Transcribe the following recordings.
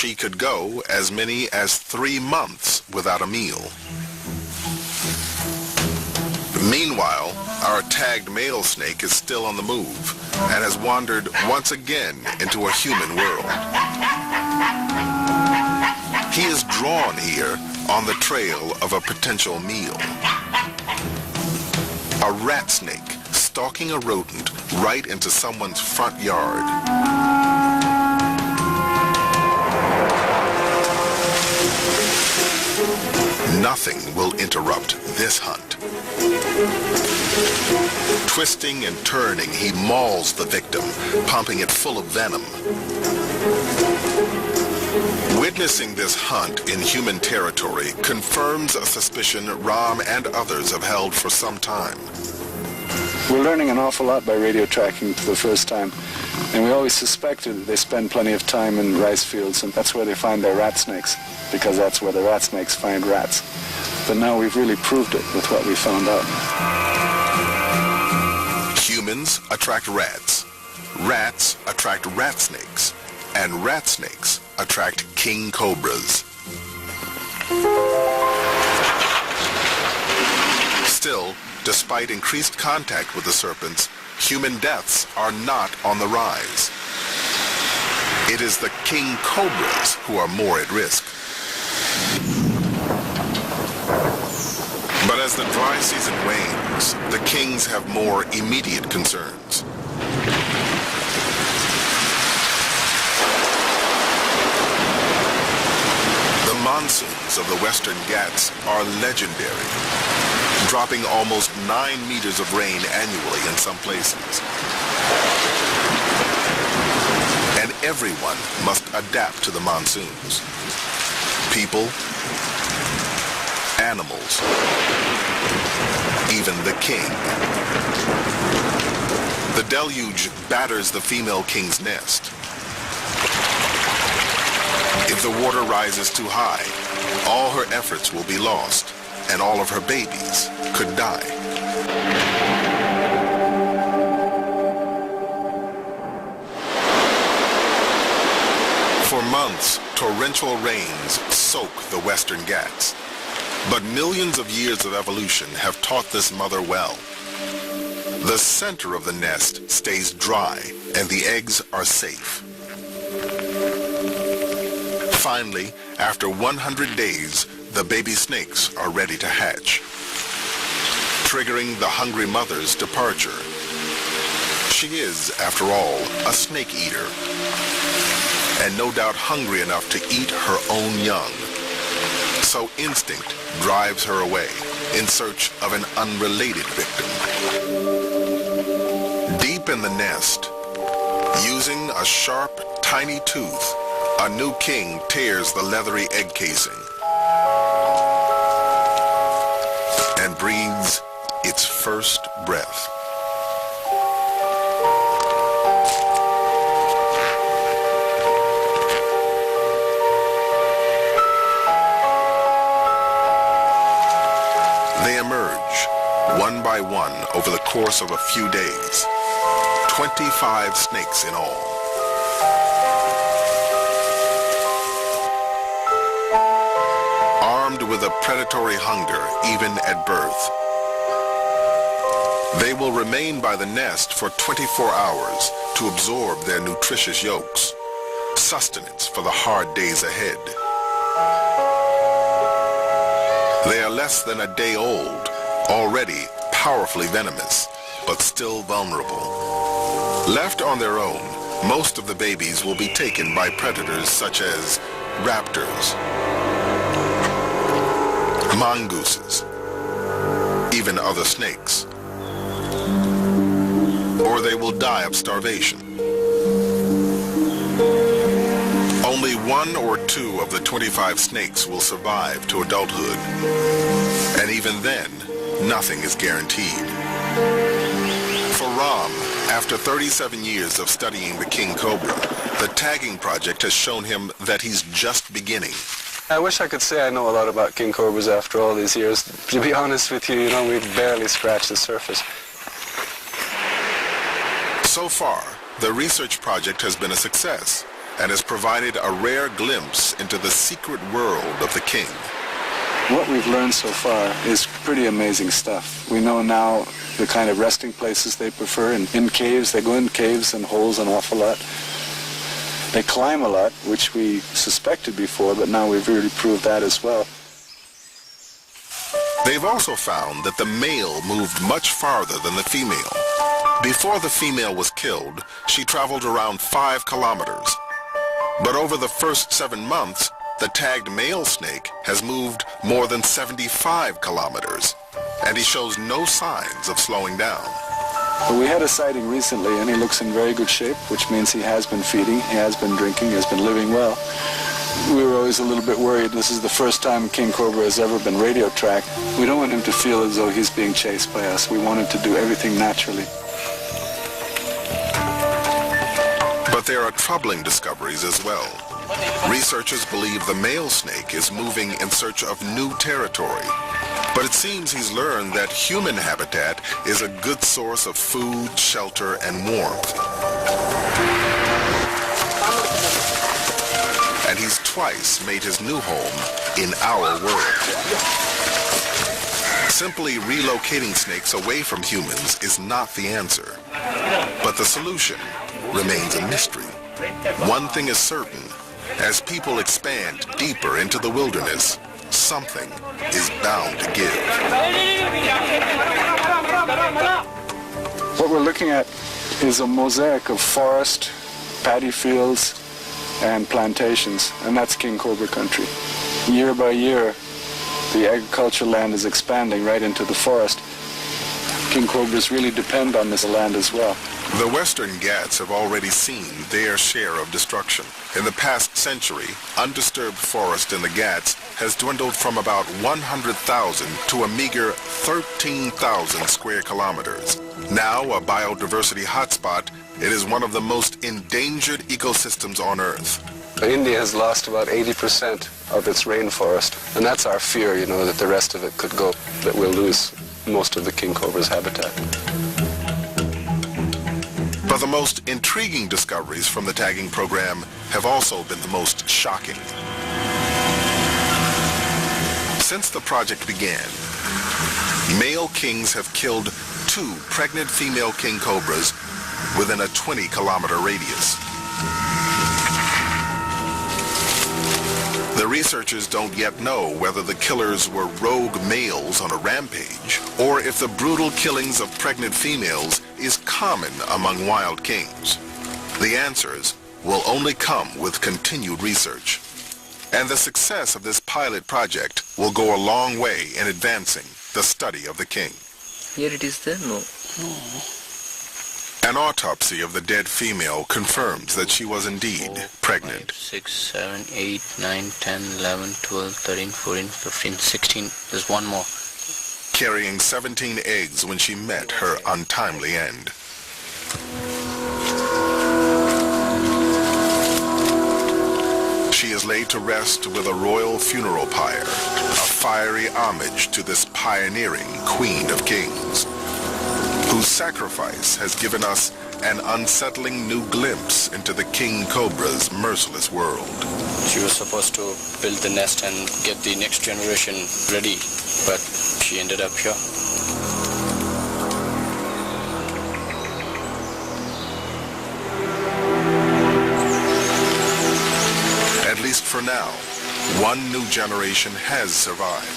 she could go as many as 3 months without a meal. Meanwhile, our tagged male snake is still on the move and has wandered once again into a human world. He is drawn here on the trail of a potential meal. A rat snake stalking a rodent right into someone's front yard. Nothing will interrupt this hunt. Twisting and turning, he mauls the victim, pumping it full of venom. Witnessing this hunt in human territory confirms a suspicion Ram and others have held for some time. We're learning an awful lot by radio tracking for the first time, and we always suspected that they spend plenty of time in rice fields, and that's where they find their rat snakes, because that's where the rat snakes find rats. But now we've really proved it with what we found out. Humans attract rats. Rats attract rat snakes. And rat snakes attract king cobras. Still, despite increased contact with the serpents, human deaths are not on the rise. It is the king cobras who are more at risk. But as the dry season wanes, the kings have more immediate concerns. The monsoons of the Western Ghats are legendary, dropping almost 9 meters of rain annually in some places. And everyone must adapt to the monsoons. People, animals, even the king. The deluge batters the female king's nest. If the water rises too high, all her efforts will be lost, and all of her babies could die. For months, torrential rains soak the Western Ghats. But millions of years of evolution have taught this mother well. The center of the nest stays dry, and the eggs are safe. Finally, after 100 days, the baby snakes are ready to hatch, triggering the hungry mother's departure. She is, after all, a snake eater, and no doubt hungry enough to eat her own young. So instinct drives her away in search of an unrelated victim. Deep in the nest, using a sharp, tiny tooth, a new king tears the leathery egg casing and breathes its first breath. They emerge, one by one, over the course of a few days. 25 snakes in all. Armed with a predatory hunger, even at birth, they will remain by the nest for 24 hours to absorb their nutritious yolks, sustenance for the hard days ahead. They are less than a day old, already powerfully venomous, but still vulnerable. Left on their own, most of the babies will be taken by predators such as raptors, mongooses, even other snakes. Or they will die of starvation. Only 1 or 2 of the 25 snakes will survive to adulthood. And even then, nothing is guaranteed. For Ram, after 37 years of studying the king cobra, the tagging project has shown him that he's just beginning. I wish I could say I know a lot about king cobras after all these years. To be honest with you, we've barely scratched the surface. So far, the research project has been a success, and has provided a rare glimpse into the secret world of the king. What we've learned so far is pretty amazing stuff. We know now the kind of resting places they prefer. In caves, they go in caves and holes an awful lot. They climb a lot, which we suspected before, but now we've really proved that as well. They've also found that the male moved much farther than the female. Before the female was killed, she traveled around 5 kilometers. But over the first 7 months, the tagged male snake has moved more than 75 kilometers, and he shows no signs of slowing down. But we had a sighting recently, and he looks in very good shape, which means he has been feeding, he has been drinking, he has been living well. We were always a little bit worried. This is the first time king cobra has ever been radio tracked. We don't want him to feel as though he's being chased by us. We want him to do everything naturally. But there are troubling discoveries as well. Researchers believe the male snake is moving in search of new territory. But it seems he's learned that human habitat is a good source of food, shelter, and warmth. And he's twice made his new home in our world. Simply relocating snakes away from humans is not the answer. But the solution remains a mystery. One thing is certain. As people expand deeper into the wilderness, something is bound to give. What we're looking at is a mosaic of forest, paddy fields, and plantations, and that's king cobra country. Year by year, the agricultural land is expanding right into the forest. King cobras really depend on this land as well. The Western Ghats have already seen their share of destruction. In the past century, undisturbed forest in the Ghats has dwindled from about 100,000 to a meager 13,000 square kilometers. Now a biodiversity hotspot, it is one of the most endangered ecosystems on Earth. India has lost about 80% of its rainforest, and that's our fear, you know, that the rest of it could go, that we'll lose most of the king cobra's habitat. But the most intriguing discoveries from the tagging program have also been the most shocking. Since the project began, male kings have killed 2 pregnant female king cobras within a 20-kilometer radius. The researchers don't yet know whether the killers were rogue males on a rampage, or if the brutal killings of pregnant females is common among wild kings. The answers will only come with continued research. And the success of this pilot project will go a long way in advancing the study of the king. Here it is there? No. An autopsy of the dead female confirms that she was indeed pregnant. 6, 7, 8, 9, 10, 11, 12, 13, 14, 15, 16. There's one more. Carrying 17 eggs when she met her untimely end. She is laid to rest with a royal funeral pyre, a fiery homage to this pioneering Queen of Kings, whose sacrifice has given us an unsettling new glimpse into the king cobra's merciless world. She was supposed to build the nest and get the next generation ready, but she ended up here. At least for now, one new generation has survived.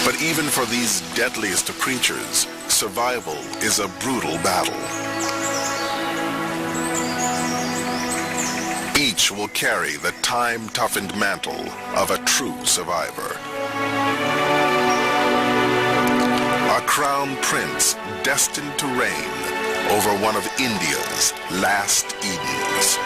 But even for these deadliest of creatures, survival is a brutal battle. Each will carry the time-toughened mantle of a true survivor. A crown prince destined to reign over one of India's last Edens.